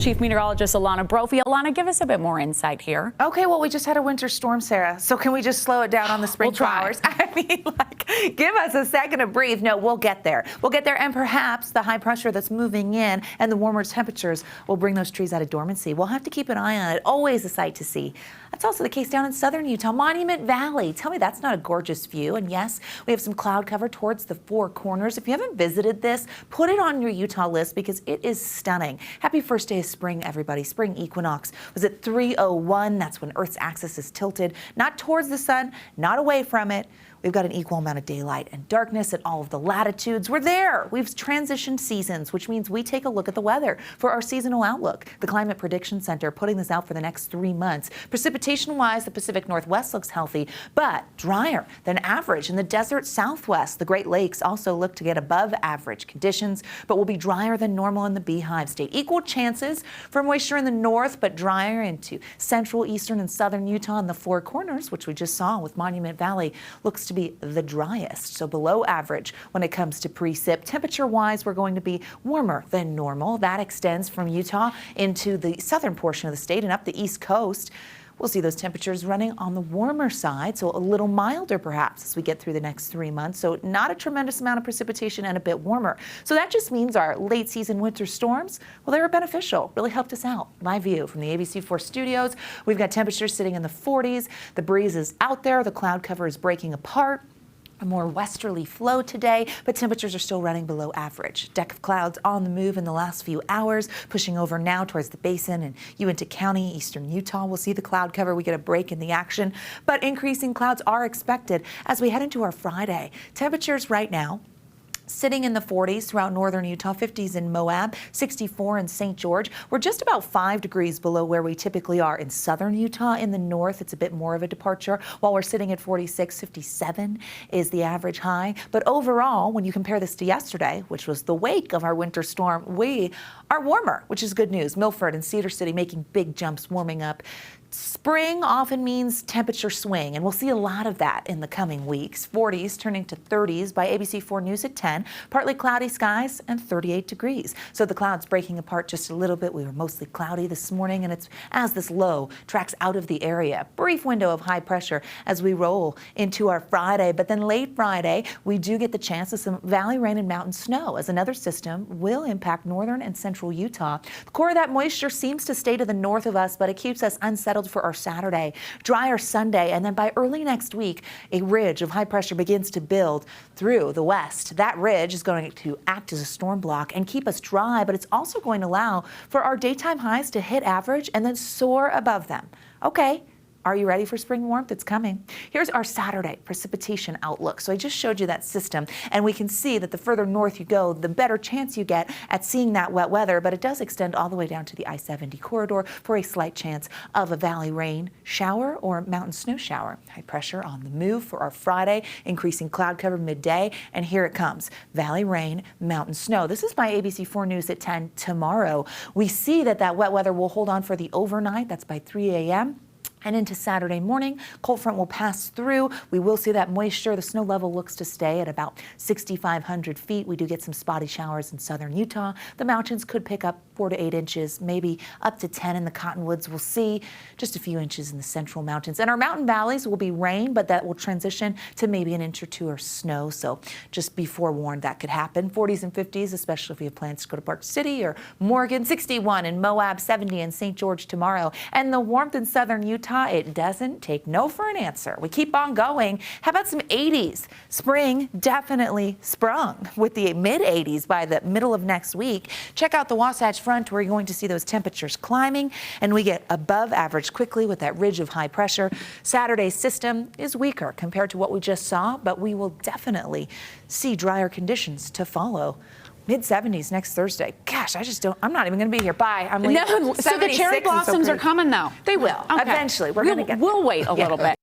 Chief Meteorologist Alana Brophy. Alana, give us a bit more insight here. Okay, well, we just had a winter storm, Sarah. So can we just slow it down on the spring flowers? I mean, give us a second to breathe. No, we'll get there. We'll get there, and perhaps the high pressure that's moving in and the warmer temperatures will bring those trees out of dormancy. We'll have to keep an eye on it. Always a sight to see. That's also the case down in southern Utah, Monument Valley. Tell me that's not a gorgeous view. And yes, we have some cloud cover towards the Four Corners. If you haven't visited this, put it on your Utah list because it is stunning. Happy first day of spring, everybody. Spring equinox was at 3:01. That's when Earth's axis is tilted, not towards the sun, not away from it. We've got an equal amount of daylight and darkness at all of the latitudes. We're there. We've transitioned seasons, which means we take a look at the weather for our seasonal outlook. The Climate Prediction Center putting this out for the next 3 months. Precipitation-wise, the Pacific Northwest looks healthy, but drier than average. In the desert Southwest, the Great Lakes also look to get above average conditions, but will be drier than normal in the Beehive State. Equal chances for moisture in the north, but drier into central, eastern, and southern Utah and the Four Corners, which we just saw with Monument Valley, looks to be the driest, so below average when it comes to precip. Temperature-wise, we're going to be warmer than normal. That extends from Utah into the southern portion of the state and up the east coast. We'll see those temperatures running on the warmer side, so a little milder perhaps as we get through the next 3 months. So not a tremendous amount of precipitation and a bit warmer. So that just means our late season winter storms, well, they were beneficial, really helped us out. My view from the ABC4 studios, we've got temperatures sitting in the 40s. The breeze is out there. The cloud cover is breaking apart. A more westerly flow today, but temperatures are still running below average. Deck of clouds on the move in the last few hours, pushing over now towards the basin and Uinta County, eastern Utah. We'll see the cloud cover. We get a break in the action, but increasing clouds are expected as we head into our Friday. Temperatures right now sitting in the 40s throughout northern Utah, 50s in Moab, 64 in St. George. We're just about 5 degrees below where we typically are in southern Utah. In the north, it's a bit more of a departure. While we're sitting at 46, 57 is the average high. But overall, when you compare this to yesterday, which was the wake of our winter storm, we are warmer, which is good news. Milford and Cedar City making big jumps, warming up. Spring often means temperature swing, and we'll see a lot of that in the coming weeks. 40s turning to 30s by ABC4 News at 10. Partly cloudy skies and 38 degrees. So the clouds breaking apart just a little bit. We were mostly cloudy this morning, and it's as this low tracks out of the area. Brief window of high pressure as we roll into our Friday, but then late Friday, we do get the chance of some valley rain and mountain snow as another system will impact northern and central Utah. The core of that moisture seems to stay to the north of us, but it keeps us unsettled for our Saturday, drier Sunday, and then by early next week, a ridge of high pressure begins to build through the west. That ridge is going to act as a storm block and keep us dry, but it's also going to allow for our daytime highs to hit average and then soar above them. Okay. Are you ready for spring warmth? It's coming. Here's our Saturday precipitation outlook. So I just showed you that system, and we can see that the further north you go, the better chance you get at seeing that wet weather, but it does extend all the way down to the I-70 corridor for a slight chance of a valley rain shower or mountain snow shower. High pressure on the move for our Friday, increasing cloud cover midday, and here it comes. Valley rain, mountain snow. This is my ABC4 News at 10 tomorrow. We see that wet weather will hold on for the overnight. That's by 3 a.m. And into Saturday morning, cold front will pass through. We will see that moisture. The snow level looks to stay at about 6,500 feet. We do get some spotty showers in southern Utah. The mountains could pick up 4 to 8 inches, maybe up to 10 in the Cottonwoods. We'll see just a few inches in the central mountains. And our mountain valleys will be rain, but that will transition to maybe an inch or two of snow. So just be forewarned that could happen. 40s and 50s, especially if you have plans to go to Park City or Morgan. 61 in Moab, 70 in St. George tomorrow. And the warmth in southern Utah, it doesn't take no for an answer. We keep on going. How about some 80s? Spring definitely sprung with the mid-80s by the middle of next week. Check out the Wasatch Front where you're going to see those temperatures climbing, and we get above average quickly with that ridge of high pressure. Saturday's system is weaker compared to what we just saw, but we will definitely see drier conditions to follow. Mid-70s next Thursday. Gosh, I'm not even going to be here. Bye. I'm leaving. No, so the cherry blossoms are coming, though. They will. Okay. Eventually. We'll get there. We'll wait a little bit.